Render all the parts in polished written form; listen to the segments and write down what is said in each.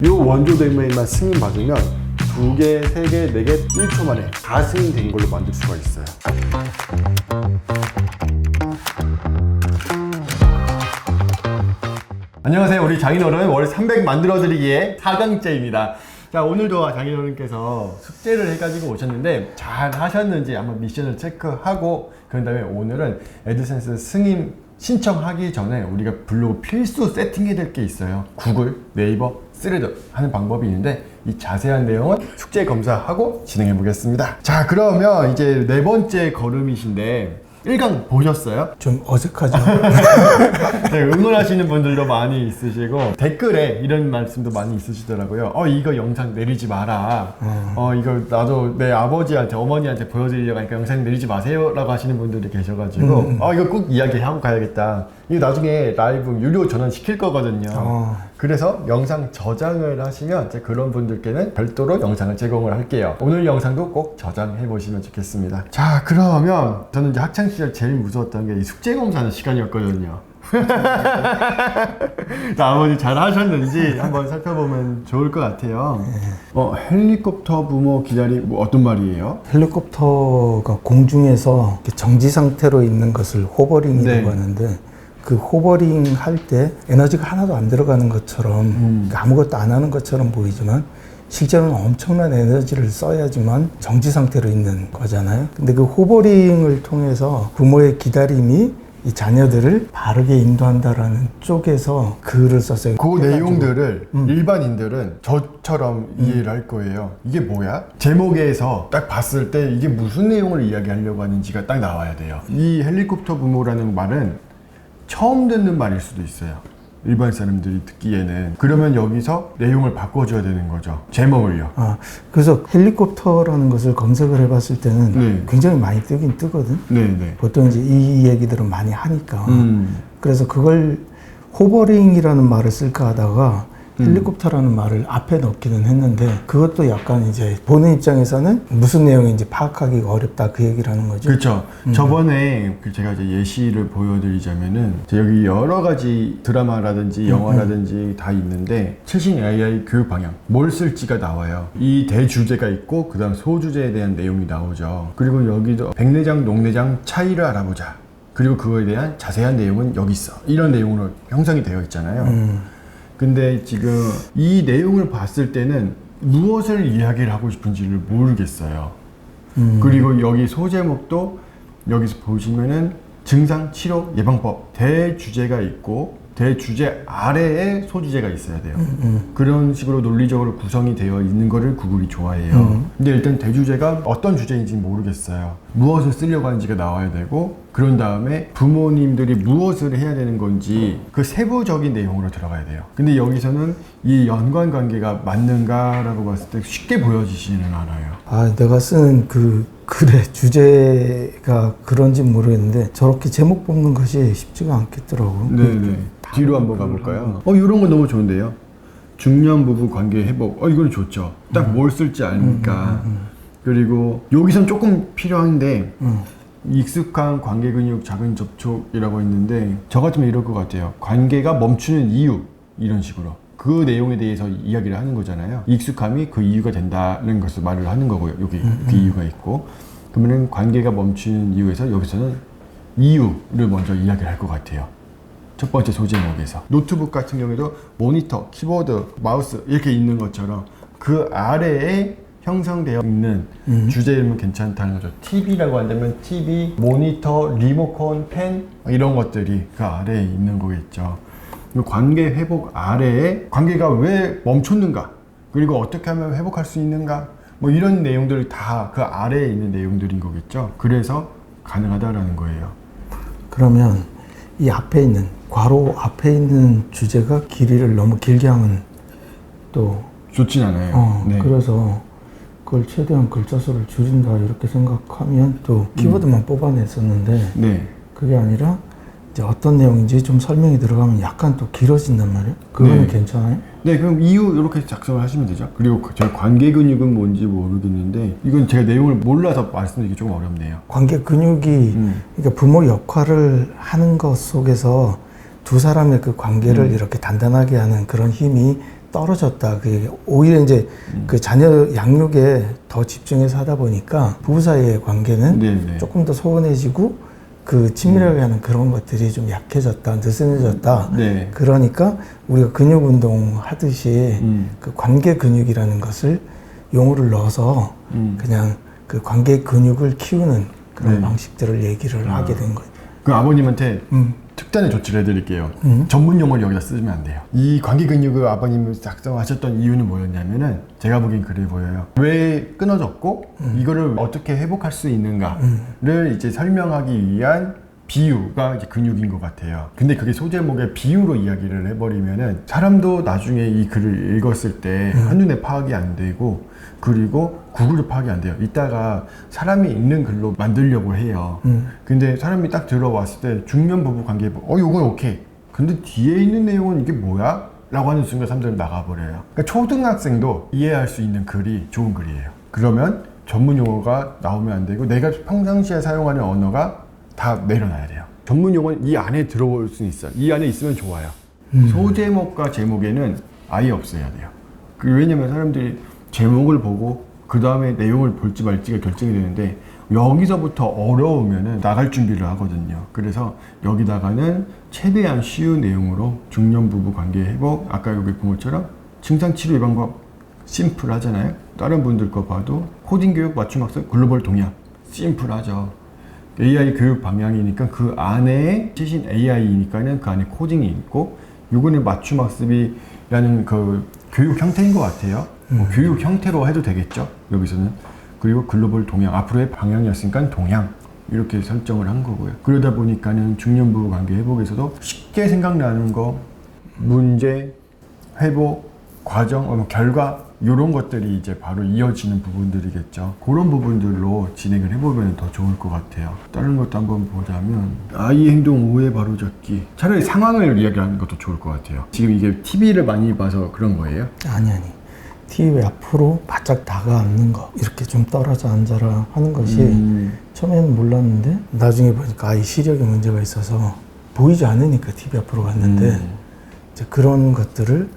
요 원조 댕메인만 승인 받으면 2개, 3개, 4개, 1초 만에 다 승인된 걸로 만들 수가 있어요. 안녕하세요. 우리 장인어른 월 300 만들어드리기의 4강째입니다. 자, 오늘도 장인어른께서 숙제를 해가지고 오셨는데 잘 하셨는지 한번 미션을 체크하고 그런 다음에 오늘은 애드센스 승인 신청하기 전에 우리가 블로그 필수 세팅해야 될 게 있어요. 구글, 네이버, 스레드 하는 방법이 있는데 이 자세한 내용은 숙제 검사하고 진행해 보겠습니다. 자, 그러면 이제 4번째 걸음이신데 1강 보셨어요? 좀 어색하죠. 네, 응원하시는 분들도 많이 있으시고 댓글에 이런 말씀도 많이 있으시더라고요. 이거 영상 내리지 마라. 이거 나도 내 아버지한테 어머니한테 보여드리려고 하니까 영상 내리지 마세요 라고 하시는 분들이 계셔가지고 이거 꼭 이야기하고 가야겠다. 이거 나중에 라이브 유료 전환 시킬 거거든요. 그래서 영상 저장을 하시면 이제 그런 분들께는 별도로 영상을 제공을 할게요. 오늘 영상도 꼭 저장해 보시면 좋겠습니다. 자, 그러면 저는 이제 학창시절 제일 무서웠던 게 이 숙제 검사하는 시간이었거든요. 아버지 잘 하셨는지 한번 살펴보면 좋을 것 같아요. 헬리콥터 부모 기다리 어떤 말이에요? 헬리콥터가 공중에서 이렇게 정지 상태로 있는 것을 호버링이라고 네. 하는데 그 호버링 할 때 에너지가 하나도 안 들어가는 것처럼 아무것도 안 하는 것처럼 보이지만 실제로는 엄청난 에너지를 써야지만 정지 상태로 있는 거잖아요. 근데 그 호버링을 통해서 부모의 기다림이 이 자녀들을 바르게 인도한다라는 쪽에서 글을 썼어요. 그 내용들을 일반인들은 저처럼 이해를 할 거예요. 이게 뭐야? 제목에서 딱 봤을 때 이게 무슨 내용을 이야기하려고 하는지가 딱 나와야 돼요. 이 헬리콥터 부모라는 말은 처음 듣는 말일 수도 있어요. 일반 사람들이 듣기에는. 그러면 여기서 내용을 바꿔줘야 되는 거죠. 제목을요. 그래서 헬리콥터라는 것을 검색을 해봤을 때는 네. 굉장히 많이 뜨긴 뜨거든. 네네. 보통 이제 이 얘기들은 많이 하니까. 그래서 그걸 호버링이라는 말을 쓸까 하다가 헬리콥터라는 말을 앞에 넣기는 했는데 그것도 약간 이제 보는 입장에서는 무슨 내용인지 파악하기가 어렵다 그 얘기를 하는 거죠. 그렇죠. 저번에 제가 이제 예시를 보여드리자면은 여기 여러 가지 드라마라든지 영화라든지 다 있는데 최신 AI 교육 방향 뭘 쓸지가 나와요. 이 대주제가 있고 그 다음 소주제에 대한 내용이 나오죠. 그리고 여기도 백내장 녹내장 차이를 알아보자. 그리고 그거에 대한 자세한 내용은 여기 있어. 이런 내용으로 형성이 되어 있잖아요. 근데 지금 이 내용을 봤을 때는 무엇을 이야기를 하고 싶은지를 모르겠어요. 그리고 여기 소제목도 여기서 보시면은 증상 치료 예방법 대주제가 있고 대주제 아래에 소주제가 있어야 돼요. 그런 식으로 논리적으로 구성이 되어 있는 거를 구글이 좋아해요. 근데 일단 대주제가 어떤 주제인지 모르겠어요. 무엇을 쓰려고 하는지가 나와야 되고 그런 다음에 부모님들이 무엇을 해야 되는 건지 그 세부적인 내용으로 들어가야 돼요. 근데 여기서는 이 연관관계가 맞는가라고 봤을 때 쉽게 보여지지는 않아요. 내가 쓴 그 글의 주제가 그런지 모르겠는데 저렇게 제목 뽑는 것이 쉽지가 않겠더라고. 네네. 뒤로 한번 가볼까요? 이런 거 너무 좋은데요. 중년 부부 관계 회복. 이건 좋죠. 딱 뭘 쓸지 아니까. 그리고 여기선 조금 필요한데 익숙한 관계 근육 작은 접촉이라고 있는데 저 같으면 이럴 것 같아요. 관계가 멈추는 이유 이런 식으로 그 내용에 대해서 이야기를 하는 거잖아요. 익숙함이 그 이유가 된다는 것을 말을 하는 거고요. 여기 그 이유가 있고 그러면 관계가 멈추는 이유에서 여기서는 이유를 먼저 이야기를 할 것 같아요. 첫 번째 소제목에서 노트북 같은 경우에도 모니터, 키보드, 마우스 이렇게 있는 것처럼 그 아래에 형성되어 있는 주제이면 괜찮다는 거죠. TV라고 한다면 TV, 모니터, 리모컨, 펜 이런 것들이 그 아래에 있는 거겠죠. 관계 회복 아래에 관계가 왜 멈췄는가 그리고 어떻게 하면 회복할 수 있는가 뭐 이런 내용들이 다 그 아래에 있는 내용들인 거겠죠. 그래서 가능하다라는 거예요. 그러면 이 앞에 있는 괄호 앞에 있는 주제가 길이를 너무 길게 하면 또 좋진 않아요. 네. 그래서 그걸 최대한 글자 수를 줄인다 이렇게 생각하면 또 키워드만 뽑아냈었는데 네. 그게 아니라 이제 어떤 내용인지 좀 설명이 들어가면 약간 또 길어진단 말이에요. 그거는 네. 괜찮아요? 네, 그럼 이유 이렇게 작성을 하시면 되죠. 그리고 제가 관계 근육은 뭔지 모르겠는데 이건 제가 내용을 몰라서 말씀드리기 조금 어렵네요. 관계 근육이 그러니까 부모 역할을 하는 것 속에서 두 사람의 그 관계를 이렇게 단단하게 하는 그런 힘이 떨어졌다. 그 오히려 이제 그 자녀 양육에 더 집중해서 하다 보니까 부부 사이의 관계는 네네. 조금 더 소원해지고 그 친밀하게 하는 그런 것들이 좀 약해졌다, 느슨해졌다. 네. 그러니까 우리가 근육 운동 하듯이 그 관계 근육이라는 것을 용어를 넣어서 그냥 그 관계 근육을 키우는 그런 네. 방식들을 얘기를 하게 된 거예요. 그 아버님한테 특단의 조치를 해드릴게요. 전문 용어를 여기다 쓰면 안 돼요. 이 관계 근육을 아버님이 작성하셨던 이유는 뭐였냐면은 제가 보기엔 그래 보여요. 왜 끊어졌고 이거를 어떻게 회복할 수 있는가를 이제 설명하기 위한 비유가 이제 근육인 것 같아요. 근데 그게 소제목에 비유로 이야기를 해버리면은 사람도 나중에 이 글을 읽었을 때 한눈에 파악이 안 되고 그리고 구글로 파악이 안 돼요. 이따가 사람이 읽는 글로 만들려고 해요. 근데 사람이 딱 들어왔을 때 중년 부부 관계 요건 오케이. 근데 뒤에 있는 내용은 이게 뭐야? 라고 하는 순간 사람들은 나가버려요. 그러니까 초등학생도 이해할 수 있는 글이 좋은 글이에요. 그러면 전문 용어가 나오면 안 되고 내가 평상시에 사용하는 언어가 다 내려놔야 돼요. 전문 용어는 이 안에 들어올 수 있어요. 이 안에 있으면 좋아요. 소제목과 제목에는 아예 없어야 돼요. 왜냐면 사람들이 제목을 보고 그 다음에 내용을 볼지 말지가 결정이 되는데 여기서부터 어려우면은 나갈 준비를 하거든요. 그래서 여기다가는 최대한 쉬운 내용으로 중년 부부 관계 회복, 아까 여기 본 것처럼 증상 치료 방법 심플하잖아요. 다른 분들 거 봐도 코딩 교육 맞춤 학습 글로벌 동향 심플하죠. AI 교육 방향이니까 그 안에 최신 AI니까는 그 안에 코딩이 있고 요거는 맞춤 학습이라는 그 교육 형태인 것 같아요. 뭐 교육 형태로 해도 되겠죠. 여기서는. 그리고 글로벌 동향, 앞으로의 방향이었으니까 동향 이렇게 설정을 한 거고요. 그러다 보니까는 중년 부부 관계 회복에서도 쉽게 생각나는 거 문제, 회복, 과정, 결과 이런 것들이 이제 바로 이어지는 부분들이겠죠. 그런 부분들로 진행을 해보면 더 좋을 것 같아요. 다른 것도 한번 보자면 아이 행동 오해 바로잡기. 차라리 상황을 이야기하는 것도 좋을 것 같아요. 지금 이게 TV를 많이 봐서 그런 거예요? 아니. TV 앞으로 바짝 다가앉는 거. 이렇게 좀 떨어져 앉아라 하는 것이 처음에는 몰랐는데 나중에 보니까 아이 시력에 문제가 있어서 보이지 않으니까 TV 앞으로 갔는데 이제 그런 것들을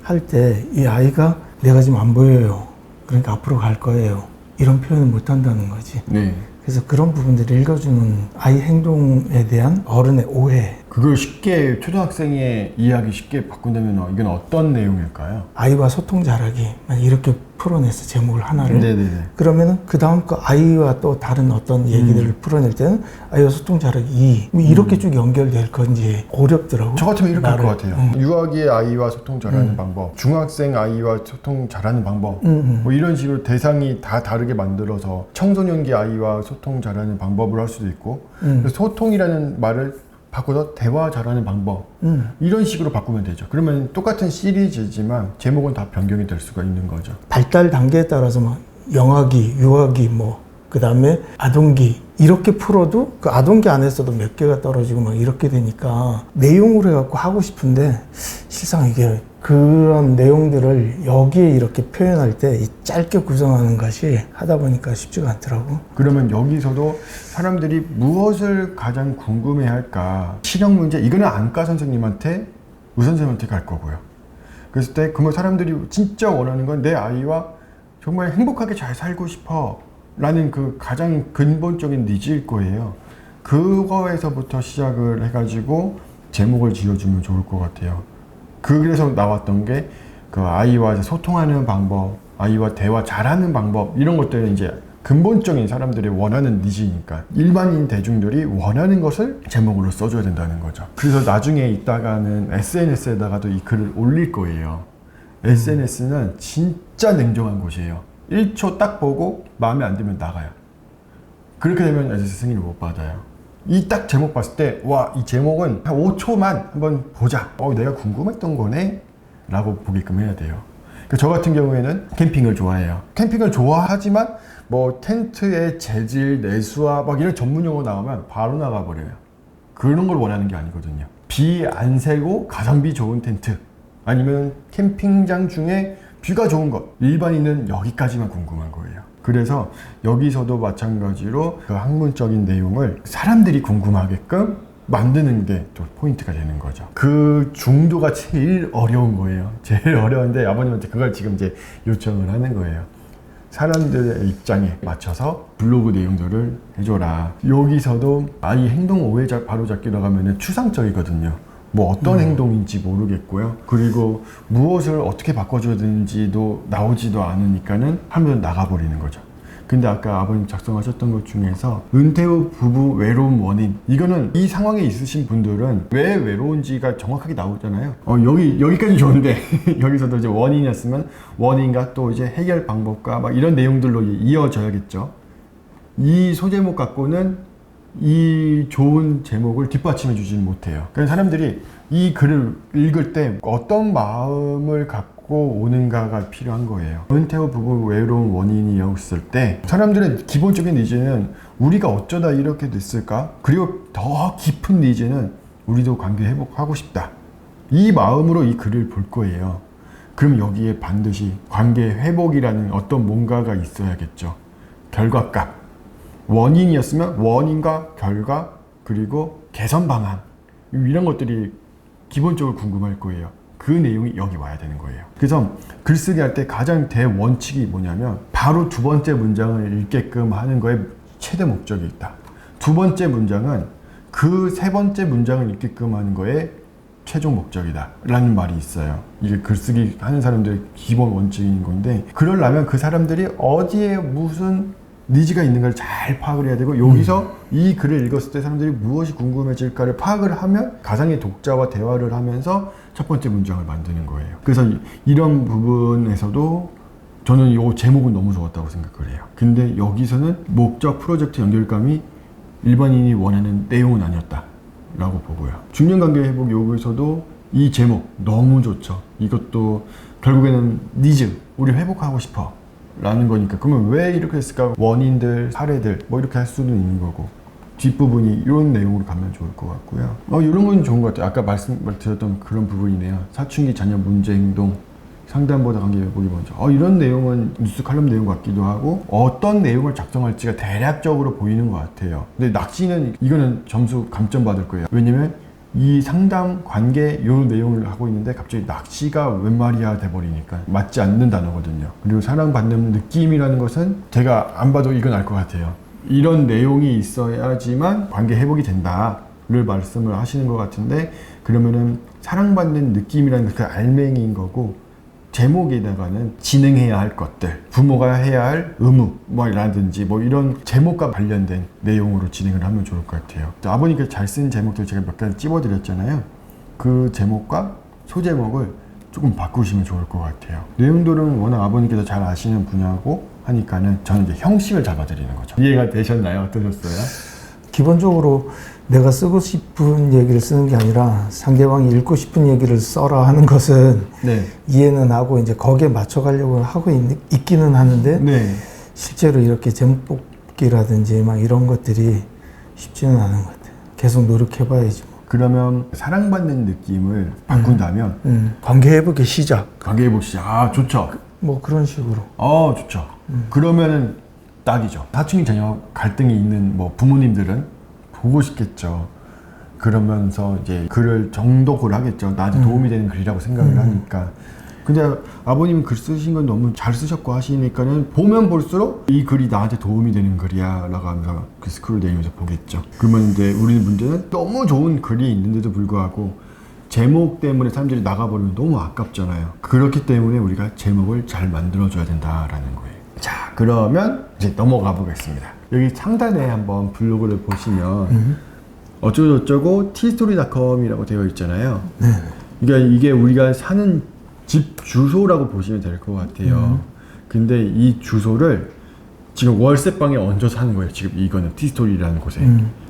할 때 이 아이가 내가 지금 안 보여요. 그러니까 앞으로 갈 거예요. 이런 표현을 못 한다는 거지. 네. 그래서 그런 부분들을 읽어주는 아이 행동에 대한 어른의 오해. 그걸 쉽게 초등학생의 이해하기 쉽게 바꾼다면 이건 어떤 내용일까요? 아이와 소통 잘하기. 만약 이렇게 풀어냈어, 제목을 하나를. 네네네. 그러면은 그 다음 거 아이와 또 다른 어떤 얘기들을 풀어낼 때는 아이와 소통 잘하기 2. 이렇게 쭉 연결될 건지 어렵더라고. 저 같으면 이렇게 할 것 나를. 같아요. 유아기의 아이와 소통 잘하는 방법, 중학생 아이와 소통 잘하는 방법, 뭐 이런 식으로 대상이 다 다르게 만들어서 청소년기 아이와 소통 잘하는 방법을 할 수도 있고, 그래서 소통이라는 말을 바꿔서 대화 잘하는 방법 이런 식으로 바꾸면 되죠. 그러면 똑같은 시리즈지만 제목은 다 변경이 될 수가 있는 거죠. 발달 단계에 따라서 막 영아기, 유아기, 뭐 그 다음에 아동기 이렇게 풀어도 그 아동기 안에서도 몇 개가 떨어지고 막 이렇게 되니까 내용으로 해갖고 하고 싶은데 실상 이게 그런 내용들을 여기에 이렇게 표현할 때 이 짧게 구성하는 것이 하다 보니까 쉽지가 않더라고. 그러면 여기서도 사람들이 무엇을 가장 궁금해할까? 실형 문제 이거는 안과 선생님한테 의사 선생님한테 갈 거고요. 그랬을 때 그러면 사람들이 진짜 원하는 건 내 아이와 정말 행복하게 잘 살고 싶어 라는 그 가장 근본적인 니즈일 거예요. 그거에서부터 시작을 해가지고 제목을 지어주면 좋을 것 같아요. 그래서 나왔던 게 그 아이와 소통하는 방법, 아이와 대화 잘하는 방법 이런 것들은 이제 근본적인 사람들이 원하는 니즈니까 일반인 대중들이 원하는 것을 제목으로 써줘야 된다는 거죠. 그래서 나중에 있다가는 SNS에다가도 이 글을 올릴 거예요. SNS는 진짜 냉정한 곳이에요. 1초 딱 보고 마음에 안 들면 나가요. 그렇게 되면 이제 승인을 못 받아요. 이 딱 제목 봤을 때 와, 이 제목은 한 5초만 한번 보자. 내가 궁금했던 거네? 라고 보게끔 해야 돼요. 저 같은 경우에는 캠핑을 좋아해요. 캠핑을 좋아하지만 뭐 텐트의 재질, 내수와 막 이런 전문 용어 나오면 바로 나가버려요. 그런 걸 원하는 게 아니거든요. 비 안 새고 가성비 좋은 텐트 아니면 캠핑장 중에 뷰가 좋은 것 일반인은 여기까지만 궁금한 거예요. 그래서 여기서도 마찬가지로 그 학문적인 내용을 사람들이 궁금하게끔 만드는 게 또 포인트가 되는 거죠. 그 중도가 제일 어려운 거예요. 제일 어려운데 아버님한테 그걸 지금 이제 요청을 하는 거예요. 사람들의 입장에 맞춰서 블로그 내용들을 해줘라. 여기서도 아이 행동 오해 바로잡기로 가면은 추상적이거든요. 뭐 어떤 행동인지 모르겠고요. 그리고 무엇을 어떻게 바꿔줘야 되는지도 나오지도 않으니까는 하면 나가버리는 거죠. 근데 아까 아버님 작성하셨던 것 중에서 은퇴 후 부부 외로움 원인, 이거는 이 상황에 있으신 분들은 왜 외로운지가 정확하게 나오잖아요. 여기까지 좋은데 여기서도 이제 원인이었으면 원인과 또 이제 해결 방법과 막 이런 내용들로 이어져야겠죠. 이 소제목 갖고는 이 좋은 제목을 뒷받침해 주지는 못해요. 그래서 사람들이 이 글을 읽을 때 어떤 마음을 갖고 오는가가 필요한 거예요. 은퇴 후 부부 외로운 원인이었을 때 사람들의 기본적인 니즈는 우리가 어쩌다 이렇게 됐을까? 그리고 더 깊은 니즈는 우리도 관계 회복하고 싶다. 이 마음으로 이 글을 볼 거예요. 그럼 여기에 반드시 관계 회복이라는 어떤 뭔가가 있어야겠죠. 결과값. 원인이었으면 원인과 결과, 그리고 개선 방안, 이런 것들이 기본적으로 궁금할 거예요. 그 내용이 여기 와야 되는 거예요. 그래서 글쓰기 할 때 가장 대원칙이 뭐냐면 바로 두 번째 문장을 읽게끔 하는 거에 최대 목적이 있다. 두 번째 문장은 그 세 번째 문장을 읽게끔 하는 거에 최종 목적이다 라는 말이 있어요. 이게 글쓰기 하는 사람들의 기본 원칙인 건데, 그러려면 그 사람들이 어디에 무슨 니즈가 있는 걸 잘 파악을 해야 되고, 여기서 이 글을 읽었을 때 사람들이 무엇이 궁금해질까를 파악을 하면 가상의 독자와 대화를 하면서 첫 번째 문장을 만드는 거예요. 그래서 이런 부분에서도 저는 이 제목은 너무 좋았다고 생각을 해요. 근데 여기서는 목적 프로젝트 연결감이 일반인이 원하는 내용은 아니었다 라고 보고요. 중년관계 회복 여기서도 이 제목 너무 좋죠. 이것도 결국에는 니즈, 우리 회복하고 싶어 라는 거니까, 그러면 왜 이렇게 했을까? 원인들, 사례들 뭐 이렇게 할 수도 있는 거고, 뒷부분이 이런 내용으로 가면 좋을 것 같고요. 이런 건 좋은 것 같아요. 아까 말씀드렸던 그런 부분이네요. 사춘기 자녀 문제 행동, 상담보다 관계 회복이 먼저. 이런 내용은 뉴스 칼럼 내용 같기도 하고, 어떤 내용을 작성할지가 대략적으로 보이는 것 같아요. 근데 낚시는, 이거는 점수 감점 받을 거예요. 왜냐면 이 상담, 관계 요 내용을 하고 있는데 갑자기 낚시가 웬 말이야 돼버리니까 맞지 않는 단어거든요. 그리고 사랑받는 느낌이라는 것은 제가 안 봐도 이건 알 것 같아요. 이런 내용이 있어야지만 관계 회복이 된다를 말씀을 하시는 것 같은데, 그러면은 사랑받는 느낌이라는 그 알맹이인 거고, 제목에다가는 진행해야 할 것들, 부모가 해야 할 의무 라든지 이런 제목과 관련된 내용으로 진행을 하면 좋을 것 같아요. 아버님께서 잘 쓴 제목들 제가 몇 가지 찝어드렸잖아요. 그 제목과 소제목을 조금 바꾸시면 좋을 것 같아요. 내용들은 워낙 아버님께서 잘 아시는 분야고 하니까는 저는 이제 형식을 잡아드리는 거죠. 이해가 되셨나요? 어떠셨어요? 기본적으로 내가 쓰고 싶은 얘기를 쓰는 게 아니라 상대방이 읽고 싶은 얘기를 써라 하는 것은 네. 이해는 하고 이제 거기에 맞춰가려고 하고 있기는 하는데, 네. 실제로 이렇게 제목 뽑기라든지 막 이런 것들이 쉽지는 않은 것 같아요. 계속 노력해봐야지 뭐. 그러면 사랑받는 느낌을 바꾼다면 관계 회복의 시작. 관계 회복 시작. 좋죠. 뭐 그런 식으로. 좋죠. 그러면은 딱이죠. 사춘기 자녀 갈등이 있는 부모님들은 보고 싶겠죠. 그러면서 이제 글을 정독을 하겠죠. 나한테 도움이 되는 글이라고 생각을 하니까. 근데 아버님은 글 쓰신 건 너무 잘 쓰셨고 하시니까는 보면 볼수록 이 글이 나한테 도움이 되는 글이야 라고 하면서 그 스크롤 내리면서 보겠죠. 그러면 이제 우리는 문제는 너무 좋은 글이 있는데도 불구하고 제목 때문에 사람들이 나가버리면 너무 아깝잖아요. 그렇기 때문에 우리가 제목을 잘 만들어줘야 된다라는 거예요. 자, 그러면 이제 넘어가 보겠습니다. 여기 상단에 한번 블로그를 보시면 어쩌고저쩌고 tstory.com이라고 되어 있잖아요. 네. 그러니까 이게 우리가 사는 집 주소라고 보시면 될 것 같아요. 근데 이 주소를 지금 월세방에 얹어서 하는 거예요. 지금 이거는 tstory라는 곳에.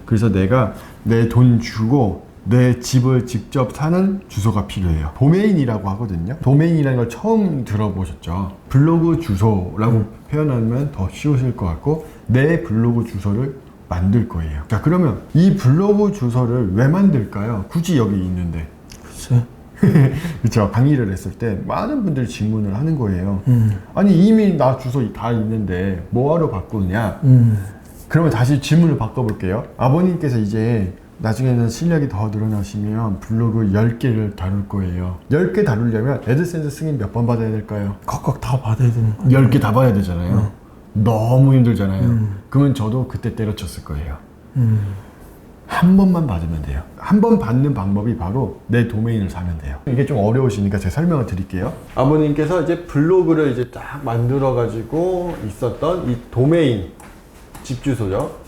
그래서 내가 내 돈 주고 내 집을 직접 사는 주소가 필요해요. 도메인이라고 하거든요. 도메인이라는 걸 처음 들어보셨죠? 블로그 주소라고 표현하면 더 쉬우실 것 같고, 내 블로그 주소를 만들 거예요. 자, 그러면 이 블로그 주소를 왜 만들까요? 굳이 여기 있는데. 글쎄. 그렇죠. 강의를 했을 때 많은 분들이 질문을 하는 거예요. 아니 이미 나 주소 다 있는데 뭐하러 바꾸느냐? 그러면 다시 질문을 바꿔볼게요. 아버님께서 이제 나중에는 실력이 더 늘어나시면 블로그 10개를 다룰 거예요. 10개 다루려면 애드센스 승인 몇 번 받아야 될까요? 각각 다 받아야 되는 거 아니에요? 10개 다 봐야 되잖아요. 너무 힘들잖아요. 그러면 저도 그때 때려쳤을 거예요. 한 번만 받으면 돼요. 한 번 받는 방법이 바로 내 도메인을 사면 돼요. 이게 좀 어려우시니까 제가 설명을 드릴게요. 아버님께서 이제 블로그를 이제 딱 만들어 가지고 있었던 이 도메인 집 주소죠.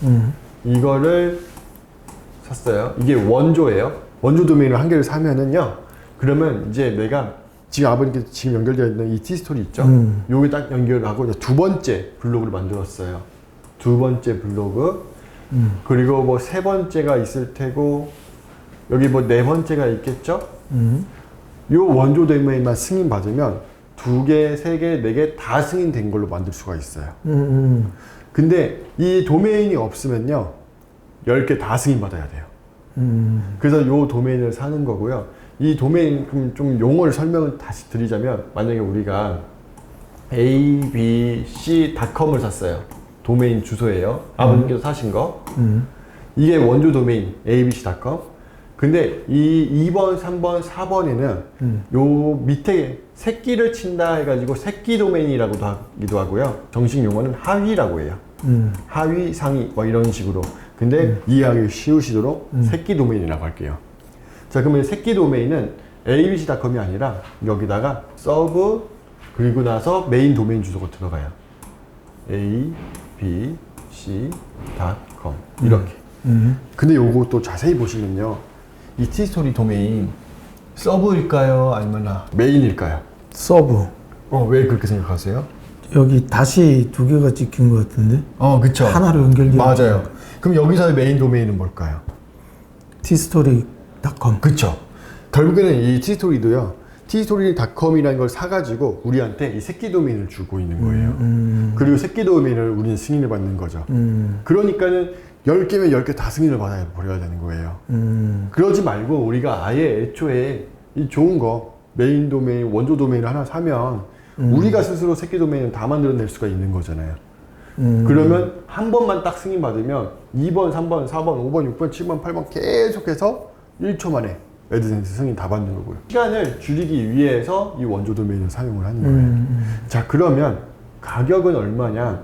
이거를 샀어요. 이게 원조예요. 원조 도메인을 한 개를 사면은요. 그러면 이제 내가 지금 아버님께서 지금 연결되어 있는 이 티스토리 있죠. 요게 딱 연결을 하고 이제 두 번째 블로그를 만들었어요. 두 번째 블로그. 그리고 뭐 세 번째가 있을 테고 여기 뭐 네 번째가 있겠죠. 요 원조 도메인만 승인 받으면 2개, 3개, 4개 다 승인된 걸로 만들 수가 있어요. 근데 이 도메인이 없으면요 10개 다 승인 받아야 돼요. 그래서 요 도메인을 사는 거고요. 이 도메인 그럼 좀 용어를 설명을 다시 드리자면 만약에 우리가 abc.com을 샀어요. 도메인 주소예요. 아버님께서 사신 거. 이게 원조 도메인 abc.com. 근데 이 2번, 3번, 4번에는 요 밑에 새끼를 친다 해가지고 새끼 도메인이라고도 하기도 하고요. 정식 용어는 하위라고 해요. 하위, 상위 뭐 이런 식으로. 근데 이해하기 쉬우시도록 새끼 도메인이라고 할게요. 자, 그러면 새끼 도메인은 abc.com이 아니라 여기다가 서브 그리고 나서 메인 도메인 주소가 들어가요. abc.com 이렇게. 근데 요거 또 자세히 보시면요. 이 티스토리 도메인 서브일까요? 아니면 메인일까요? 서브. 왜 그렇게 생각하세요? 여기 다시 2개가 찍힌 것 같은데? 그쵸. 하나로 연결되어. 맞아요. 그럼 여기서의 메인 도메인은 뭘까요? tstory.com. 그쵸. 결국에는 이 티스토리도요. tstory.com이라는 걸 사가지고 우리한테 이 새끼 도메인을 주고 있는 거예요. 그리고 새끼 도메인을 우리는 승인을 받는 거죠. 그러니까는 10개면 10개 다 승인을 받아야 버려야 되는 거예요. 그러지 말고 우리가 아예 애초에 이 좋은 거 메인 도메인, 원조 도메인을 하나 사면 우리가 스스로 새끼 도메인을 다 만들어낼 수가 있는 거잖아요. 그러면 한 번만 딱 승인 받으면 2번, 3번, 4번, 5번, 6번, 7번, 8번 계속해서 1초 만에 애드센스 승인 다 받는 거고요. 시간을 줄이기 위해서 이 원조 도메인을 사용을 하는 거예요. 자, 그러면 가격은 얼마냐?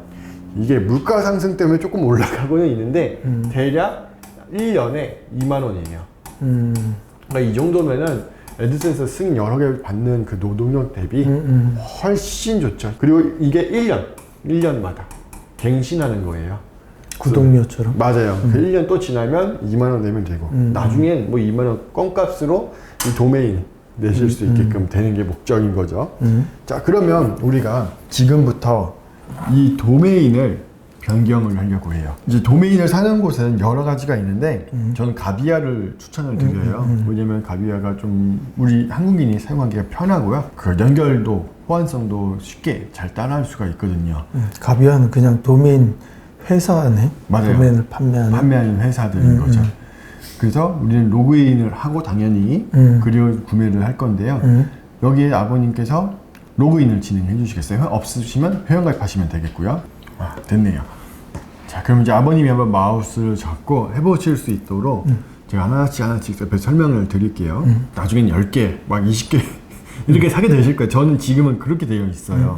이게 물가 상승 때문에 조금 올라가고는 있는데 대략 1년에 2만 원이에요. 그러니까 이 정도면은 애드센스 승인 여러 개 받는 그 노동력 대비 훨씬 좋죠. 그리고 이게 1년마다 갱신하는 거예요. 구독료처럼? 맞아요. 그 1년 또 지나면 2만 원 내면 되고 나중엔 뭐 2만 원 껌값으로 이 도메인 내실 수 있게끔 되는 게 목적인 거죠. 자, 그러면 우리가 지금부터 이 도메인을 변경을 하려고 해요. 이제 도메인을 사는 곳은 여러 가지가 있는데 저는 가비아를 추천을 드려요. 왜냐면 가비아가 좀 우리 한국인이 사용하기가 편하고요. 그 연결도 호환성도 쉽게 잘 따라할 수가 있거든요. 가비아는 그냥 도메인 회사네. 맞아요. 도메인을 판매하는 회사들인 거죠. 그래서 우리는 로그인을 하고 당연히 그리고 구매를 할 건데요. 여기에 아버님께서 로그인을 진행해 주시겠어요? 없으시면 회원가입 하시면 되겠고요. 됐네요. 자, 그럼 이제 아버님이 한번 마우스를 잡고 해보실 수 있도록 제가 하나씩 옆에 설명을 드릴게요. 나중엔 10개, 막 20개 이렇게 사게 되실 거예요. 저는 지금은 그렇게 되어 있어요.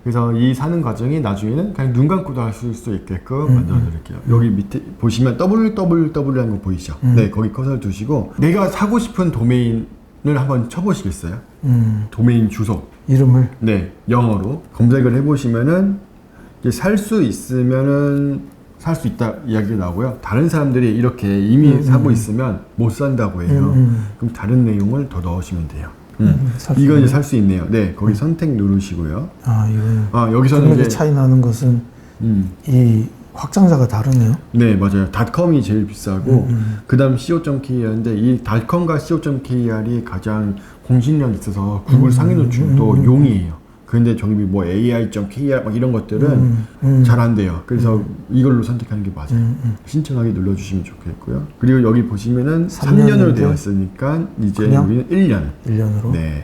그래서 이 사는 과정이 나중에는 그냥 눈 감고도 하실 수 있게끔 만들어 드릴게요. 여기 밑에 보시면 www라는 거 보이시죠? 네, 거기 커서를 두시고 내가 사고 싶은 도메인을 한번 쳐보시겠어요? 도메인 주소 이름을? 네, 영어로 검색을 해보시면은 살 수 있으면은 살 수 있다 이야기가 나오고요. 다른 사람들이 이렇게 이미 사고 있으면 못 산다고 해요. 그럼 다른 내용을 더 넣으시면 돼요. 이건 이제 살 수 있네요. 네, 거기 선택 누르시고요. 이거는. 여기서는 금액이 차이 나는 것은 이 확장자가 다르네요. 네, 맞아요. 닷컴이 제일 비싸고 그 다음 co.kr인데 이 닷컴과 co.kr이 가장 공신력이 있어서 구글 상위 노출도 용이에요. 근데 저기 뭐 ai.kr 막 이런 것들은 잘 안 돼요. 그래서 이걸로 선택하는 게 맞아요. 신청하기 눌러주시면 좋겠고요. 그리고 여기 보시면은 3년으로 되어 있으니까 이제 우리는 1년으로. 네.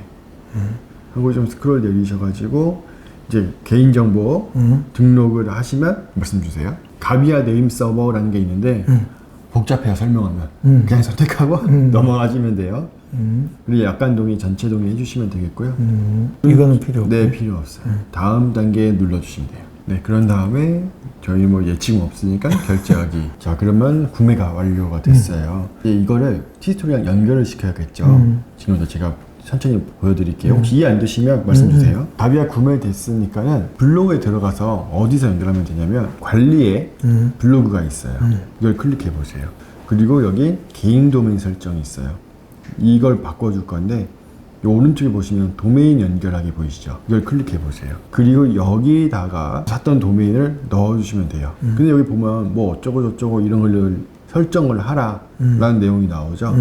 하고 좀 스크롤 내리셔가지고 이제 개인정보 등록을 하시면 말씀 주세요. 가비아 네임 서버라는 게 있는데 복잡해요 설명하면. 그냥 선택하고 넘어가시면 돼요. 그리고 약간 동의, 전체 동의 해주시면 되겠고요. 이거는 필요 없고. 네, 필요 없어요. 다음 단계에 눌러주시면 돼요. 네, 그런 다음에 저희 뭐 예치금 없으니까 결제하기. 자, 그러면 구매가 완료가 됐어요. 이제 이거를 티스토리랑 연결을 시켜야겠죠. 지금부터 제가 천천히 보여드릴게요. 혹시 이해 안 되시면 말씀 주세요. 가비아 구매됐으니까는 블로그에 들어가서 어디서 연결하면 되냐면 관리에 블로그가 있어요. 이걸 클릭해 보세요. 그리고 여기 개인 도메인 설정이 있어요. 이걸 바꿔줄 건데 이 오른쪽에 보시면 도메인 연결하기 보이시죠? 이걸 클릭해 보세요. 그리고 여기다가 샀던 도메인을 넣어주시면 돼요. 근데 여기 보면 뭐 어쩌고 저쩌고 이런 걸 설정을 하라 라는 내용이 나오죠.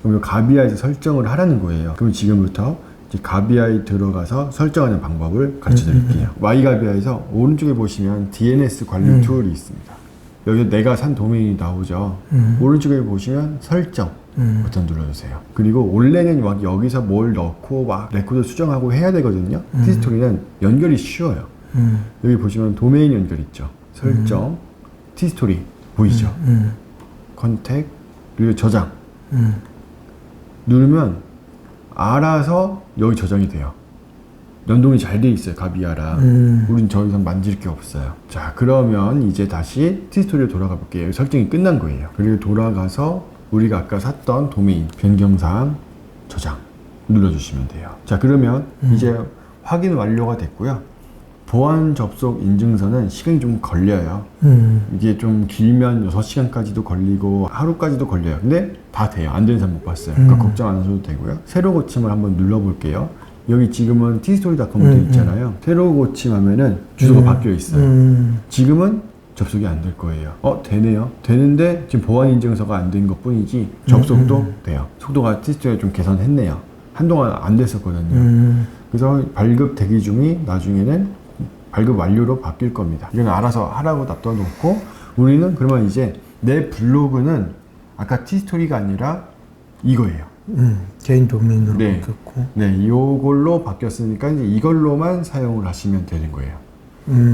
그럼 가비아에서 설정을 하라는 거예요. 그럼 지금부터 이제 가비아에 들어가서 설정하는 방법을 가르쳐 드릴게요. Y가비아에서 오른쪽에 보시면 DNS 관리 툴이 있습니다. 여기 내가 산 도메인이 나오죠. 오른쪽에 보시면 설정 버튼 눌러주세요. 그리고 원래는 막 여기서 뭘 넣고 막 레코드 수정하고 해야 되거든요. 티스토리는 연결이 쉬워요. 여기 보시면 도메인 연결 있죠. 설정, 티스토리 보이죠? 컨택, 그리고 저장 누르면 알아서 여기 저장이 돼요. 연동이 잘 돼 있어요. 가비아랑. 우린 더 이상 만질 게 없어요. 자, 그러면 이제 다시 티스토리로 돌아가 볼게요. 설정이 끝난 거예요. 그리고 돌아가서 우리가 아까 샀던 도메인 변경사항 저장 눌러주시면 돼요. 자, 그러면 이제 확인 완료가 됐고요. 보안 접속 인증서는 시간이 좀 걸려요. 이게 좀 길면 6시간까지도 걸리고 하루까지도 걸려요. 근데 다 돼요. 안 되는 사람 못 봤어요. 그러니까 걱정 안 하셔도 되고요. 새로 고침을 한번 눌러볼게요. 여기 지금은 티스토리.com 돼 있잖아요. 새로 고침하면은 주소가 바뀌어 있어요. 지금은 접속이 안 될 거예요. 되네요. 되는데 지금 보안 인증서가 안 된 것 뿐이지 접속도 돼요. 속도가 티스토리에 좀 개선했네요. 한동안 안 됐었거든요. 그래서 발급 대기 중이 나중에는 발급 완료로 바뀔 겁니다. 이건 알아서 하라고 놔둬놓고 우리는 그러면 이제 내 블로그는 아까 티스토리가 아니라 이거예요. 개인 도메인으로 네. 바뀌었고. 네, 이걸로 바뀌었으니까 이제 이걸로만 사용을 하시면 되는 거예요.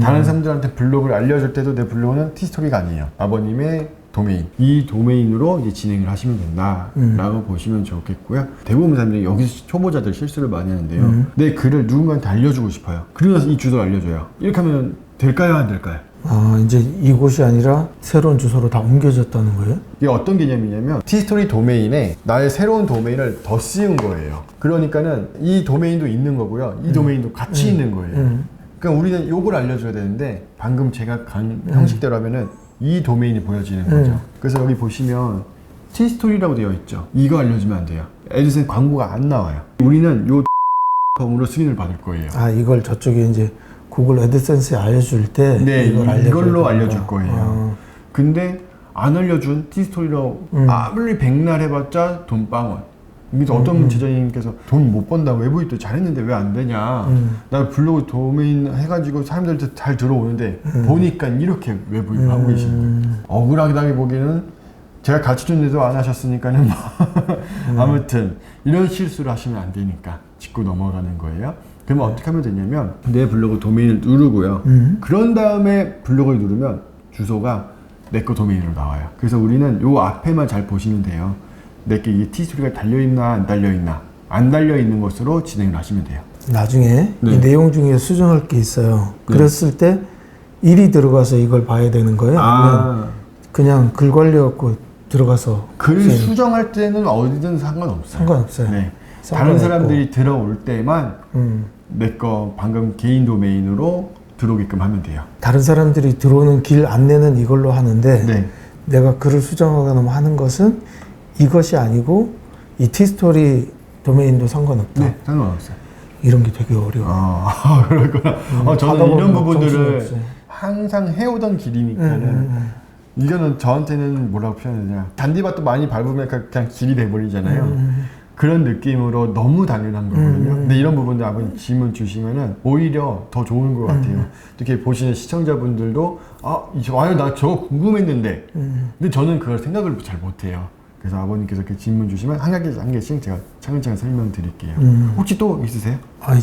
다른 사람들한테 블로그를 알려줄 때도 내 블로그는 티스토리가 아니에요. 아버님의 도메인. 이 도메인으로 이제 진행을 하시면 된다라고 보시면 좋겠고요. 대부분 사람들이 여기서 초보자들 실수를 많이 하는데요. 내 글을 누군가한테 알려주고 싶어요. 그러면서 이 주소를 알려줘요. 이렇게 하면 될까요? 안 될까요? 아, 이제 이곳이 아니라 새로운 주소로 다 옮겨졌다는 거예요? 이게 어떤 개념이냐면 티스토리 도메인에 나의 새로운 도메인을 더 씌운 거예요. 그러니까는 이 도메인도 있는 거고요. 이 도메인도 같이 있는 거예요. 그러니까 우리는 요걸 알려줘야 되는데 방금 제가 간 형식대로 하면은 이 도메인이 보여지는 거죠. 그래서 여기 보시면 티스토리라고 되어 있죠. 이거 알려주면 안 돼요. 애드센 광고가 안 나와요. 우리는 요 컴으로 승인을 받을 거예요. 아, 이걸 저쪽에 이제 구글 애드센스에 알려줄 때 네, 이걸로 알려줄 거구나. 거예요. 근데 안 알려준 티스토리로 아무리 백날 해봤자 돈방원. 그래서 어떤 제자님께서 돈 못 번다, 외부 입도 잘했는데 왜 안 되냐. 나 블로그 도메인 해가지고 사람들한테 잘 들어오는데 보니까 이렇게 외부 입 하고 계시는 거예요. 억울하게 보기에는 제가 가르쳐줬는데도 안 하셨으니까는 뭐 아무튼 이런 실수를 하시면 안 되니까 짚고 넘어가는 거예요. 그러면 어떻게 하면 되냐면 내 블로그 도메인을 누르고요. 그런 다음에 블로그를 누르면 주소가 내 거 도메인으로 나와요. 그래서 우리는 요 앞에만 잘 보시면 돼요. 내게 이게 티스토리가 달려있나 안 달려있나. 안 달려있는 것으로 진행을 하시면 돼요. 나중에 네. 이 내용 중에 수정할 게 있어요. 그랬을 때 일이 들어가서 이걸 봐야 되는 거예요? 아니면 그냥 글 관리갖고 들어가서 글 수정할 때는 어디든 상관없어요. 상관없어요. 네. 상관없고. 다른 사람들이 들어올 때만 내 거 방금 개인 도메인으로 들어오게끔 하면 돼요. 다른 사람들이 들어오는 길 안내는 이걸로 하는데 네. 내가 글을 수정하거나 뭐 하는 것은 이것이 아니고 이 티스토리 도메인도 상관없다. 네, 상관없어요. 이런 게 되게 어려워. 그렇구나. 하다 저는 이런 보면 부분들을 정신없어요. 항상 해오던 길이니까는 이거는 저한테는 뭐라고 표현해야 되냐. 잔디밭도 많이 밟으면 그냥 길이 돼버리잖아요. 그런 느낌으로 너무 당연한 거거든요. 근데 이런 부분들 아버님 질문 주시면은 오히려 더 좋은 것 같아요. 이렇게 보시는 시청자분들도 나 저거 궁금했는데 근데 저는 그걸 생각을 잘 못해요. 그래서 아버님께서 이렇게 질문 주시면 한 개씩 제가 차근차근 설명드릴게요. 혹시 또 있으세요?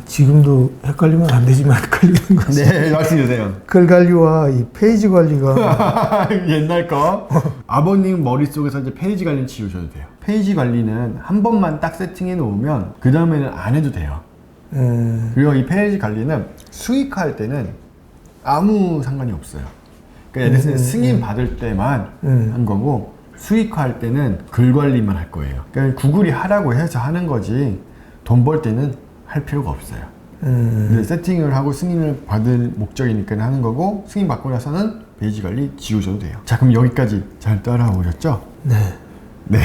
지금도 헷갈리면 안 되지만 헷갈리는 거지. 네, 말씀해 주세요. 글 관리와 이 페이지 관리가 옛날 거. 아버님 머릿속에서 이제 페이지 관리는 지우셔도 돼요. 페이지 관리는 한 번만 딱 세팅해 놓으면 그 다음에는 안 해도 돼요. 그리고 이 페이지 관리는 수익화할 때는 아무 상관이 없어요. 그러니까 예를 들어서 승인 받을 때만 한 거고 수익화할 때는 글 관리만 할 거예요. 그러니까 구글이 하라고 해서 하는 거지 돈 벌 때는 할 필요가 없어요. 근데 세팅을 하고 승인을 받을 목적이니까 하는 거고 승인 받고 나서는 페이지 관리 지우셔도 돼요. 자, 그럼 여기까지 잘 따라오셨죠? 네. 네.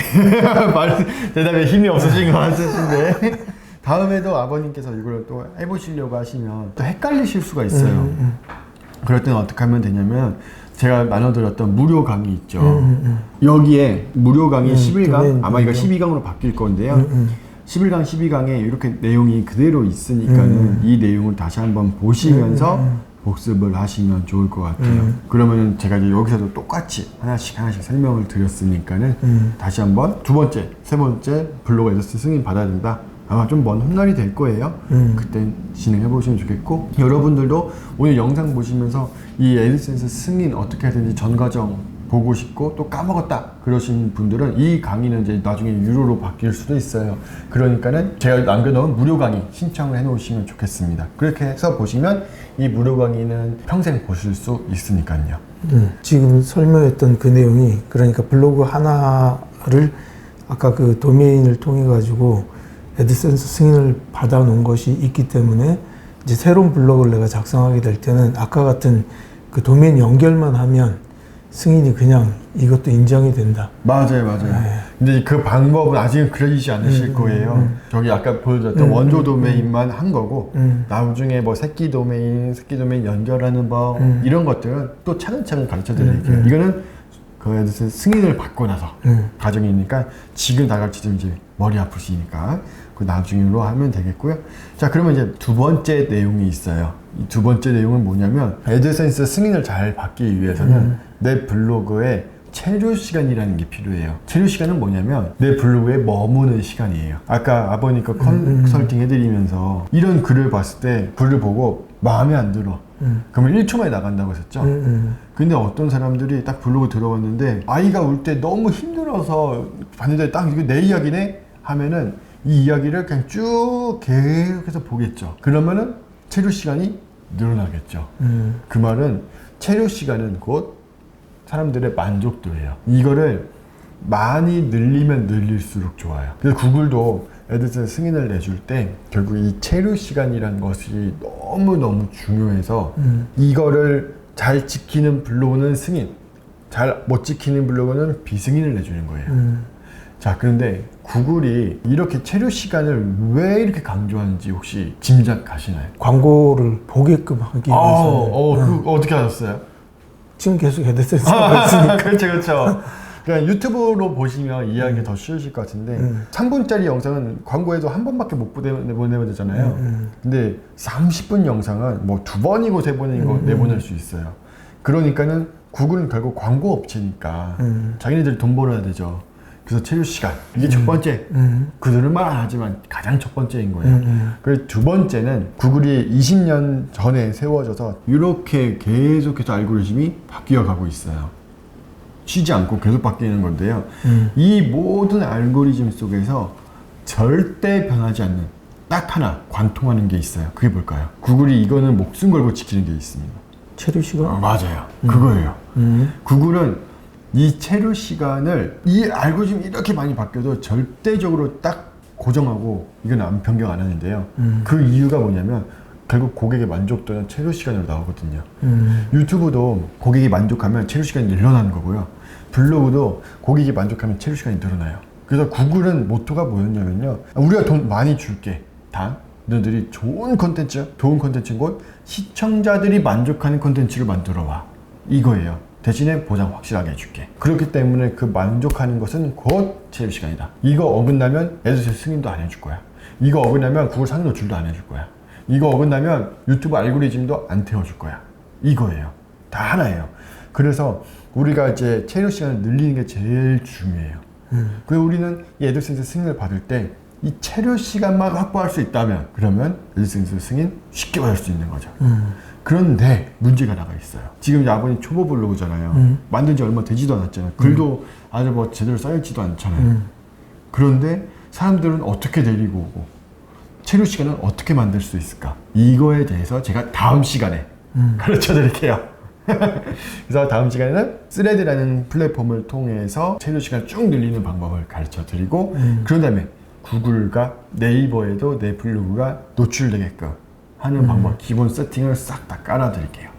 대답에 힘이 없으신 것 같으신데 다음에도 아버님께서 이걸 또 해보시려고 하시면 또 헷갈리실 수가 있어요. 그럴 때는 어떻게 하면 되냐면 제가 나눠드렸던 무료 강의 있죠. 여기에 무료 강의 11강, 아마 이거 12강으로 바뀔 건데요. 11강, 12강에 이렇게 내용이 그대로 있으니까는 이 내용을 다시 한번 보시면서 복습을 하시면 좋을 것 같아요. 그러면은 제가 이제 여기서도 똑같이 하나씩 설명을 드렸으니까는 다시 한번 두 번째, 세 번째 블로그 에드센스 승인 받아야 된다. 아마 좀 먼 훗날이 될 거예요. 그때 진행해 보시면 좋겠고, 여러분들도 오늘 영상 보시면서 이 에드센스 승인 어떻게 해야 되는지 전 과정 보고 싶고 또 까먹었다 그러신 분들은 이 강의는 이제 나중에 유료로 바뀔 수도 있어요. 그러니까는 제가 남겨놓은 무료 강의 신청을 해 놓으시면 좋겠습니다. 그렇게 해서 보시면 이 무료 강의는 평생 보실 수 있으니까요. 지금 설명했던 그 내용이 그러니까 블로그 하나를 아까 그 도메인을 통해 가지고 에드센스 승인을 받아 놓은 것이 있기 때문에 이제 새로운 블로그를 내가 작성하게 될 때는 아까 같은 그 도메인 연결만 하면 승인이 그냥 이것도 인정이 된다. 맞아요. 근데 그 방법은 아직은 그러지 않으실 거예요. 저기 아까 보여줬던 원조 도메인만 한 거고 나중에 뭐 새끼 도메인 연결하는 법 이런 것들은 또 차근차근 가르쳐 드릴게요. 이거는 그 에드센스 승인을 받고 나서 과정이니까 지금 다 가르치면 이제 머리 아프시니까 그 나중으로 하면 되겠고요. 자, 그러면 이제 두 번째 내용이 있어요. 이 두 번째 내용은 뭐냐면 에드센스 승인을 잘 받기 위해서는 내 블로그에 체류 시간이라는 게 필요해요. 체류 시간은 뭐냐면 내 블로그에 머무는 시간이에요. 아까 아버님 거 컨설팅 해드리면서 이런 글을 봤을 때 글을 보고 마음에 안 들어. 그러면 1초 만에 나간다고 하셨죠? 근데 어떤 사람들이 딱 블로그 들어왔는데 아이가 울 때 너무 힘들어서 봤는데 딱 이거 내 이야기네 하면은 이 이야기를 그냥 쭉 계속해서 보겠죠. 그러면은 체류 시간이 늘어나겠죠. 그 말은 체류 시간은 곧 사람들의 만족도예요. 이거를 많이 늘리면 늘릴수록 좋아요. 그래서 구글도 에드센스 승인을 내줄 때 결국 이 체류 시간이라는 것이 너무너무 중요해서 이거를 잘 지키는 블로그는 승인, 잘 못 지키는 블로그는 비승인을 내주는 거예요. 자, 그런데 구글이 이렇게 체류 시간을 왜 이렇게 강조하는지 혹시 짐작하시나요? 광고를 보게끔 하기 위해서. 그 어떻게 하셨어요? 지금 계속 에드센스가 있으니까. 그렇죠. 그러니까 유튜브로 보시면 이해하기 더 쉬우실 것 같은데 3분짜리 영상은 광고에도 한 번밖에 못 내보내면 되잖아요. 근데 30분 영상은 뭐 2번이고 3번이고 내보낼 수 있어요. 그러니까는 구글은 결국 광고 업체니까 자기네들이 돈 벌어야 되죠. 그래서 체류 시간 이게 첫 번째, 그들은 말 안 하지만 가장 첫 번째인 거예요. 그리고 두 번째는 구글이 20년 전에 세워져서 이렇게 계속해서 알고리즘이 바뀌어 가고 있어요. 쉬지 않고 계속 바뀌는 건데요. 이 모든 알고리즘 속에서 절대 변하지 않는 딱 하나 관통하는 게 있어요. 그게 뭘까요? 구글이 이거는 목숨 걸고 지키는 게 있습니다. 체류 시간? 맞아요. 그거예요. 구글은 이 체류 시간을 이 알고리즘이 이렇게 많이 바뀌어도 절대적으로 딱 고정하고 이건 안 변경 안 하는데요. 그 이유가 뭐냐면 결국 고객의 만족도는 체류 시간으로 나오거든요. 유튜브도 고객이 만족하면 체류 시간이 늘어나는 거고요. 블로그도 고객이 만족하면 체류 시간이 늘어나요. 그래서 구글은 모토가 뭐였냐면요. 우리가 돈 많이 줄게. 단 너희들이 좋은 콘텐츠인 곧 시청자들이 만족하는 콘텐츠를 만들어 와. 이거예요. 대신에 보장 확실하게 해줄게. 그렇기 때문에 그 만족하는 것은 곧 체류 시간이다. 이거 어긋나면 에드센스 승인도 안 해줄 거야. 이거 어긋나면 구글 상위 노출도 안 해줄 거야. 이거 어긋나면 유튜브 알고리즘도 안 태워줄 거야. 이거예요. 다 하나예요. 그래서 우리가 이제 체류 시간을 늘리는 게 제일 중요해요. 그리고 우리는 이 애들센스 승인을 받을 때 이 체류 시간만 확보할 수 있다면 그러면 애들센스 승인 쉽게 받을 수 있는 거죠. 그런데 문제가 나가 있어요. 지금 이제 아버님 초보 블로그잖아요. 만든 지 얼마 되지도 않았잖아요. 글도 아주 뭐 제대로 써있지도 않잖아요. 그런데 사람들은 어떻게 데리고 오고 체류 시간은 어떻게 만들 수 있을까? 이거에 대해서 제가 다음 시간에 가르쳐 드릴게요. 그래서 다음 시간에는 스레드라는 플랫폼을 통해서 체류 시간을 쭉 늘리는 방법을 가르쳐 드리고 그런 다음에 구글과 네이버에도 내 블로그가 노출되게끔 하는 방법, 기본 세팅을 싹 다 깔아 드릴게요.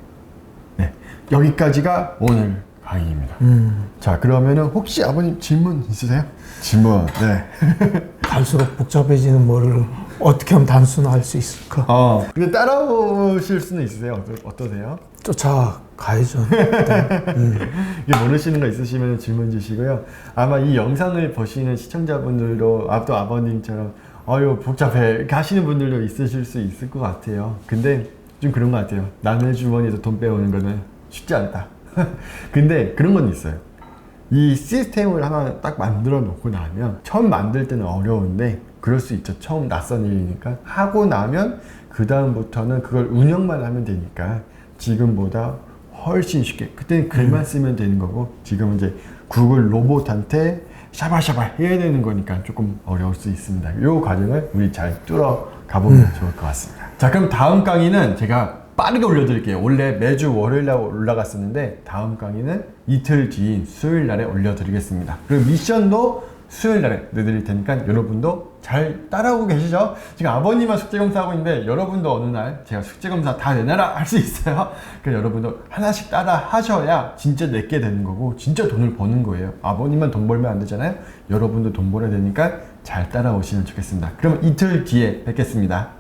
네, 여기까지가 오늘 강의입니다. 자, 그러면은 혹시 아버님 질문 있으세요? 질문. 네. 갈수록 복잡해지는 뭐를 어떻게 하면 단순화할 수 있을까? 근데 따라오실 수는 있으세요? 어떠세요? 쫓아가야죠. 이게 모르시는 거 있으시면 질문 주시고요. 아마 이 영상을 보시는 시청자분들도 또 아버님처럼 어휴 복잡해 이렇게 하시는 분들도 있으실 수 있을 것 같아요. 근데 좀 그런 것 같아요. 남의 주머니에서 돈 빼오는 거는 쉽지 않다. 근데 그런 건 있어요. 이 시스템을 하나 딱 만들어 놓고 나면 처음 만들 때는 어려운데 그럴 수 있죠. 처음 낯선 일이니까 하고 나면 그 다음부터는 그걸 운영만 하면 되니까 지금보다 훨씬 쉽게 그때는 글만 쓰면 되는 거고 지금은 이제 구글 로봇한테 샤바샤바 해야 되는 거니까 조금 어려울 수 있습니다. 이 과정을 우리 잘 뚫어 가보면 좋을 것 같습니다. 자, 그럼 다음 강의는 제가 빠르게 올려드릴게요. 원래 매주 월요일날 올라갔었는데 다음 강의는 이틀 뒤인 수요일날에 올려드리겠습니다. 그리고 미션도 수요일날에 내드릴 테니까 여러분도 잘 따라오고 계시죠? 지금 아버님만 숙제검사하고 있는데 여러분도 어느 날 제가 숙제검사 다 내놔라 할 수 있어요. 그러니까 여러분도 하나씩 따라 하셔야 진짜 내게 되는 거고 진짜 돈을 버는 거예요. 아버님만 돈 벌면 안 되잖아요. 여러분도 돈 벌어야 되니까 잘 따라오시면 좋겠습니다. 그럼 이틀 뒤에 뵙겠습니다.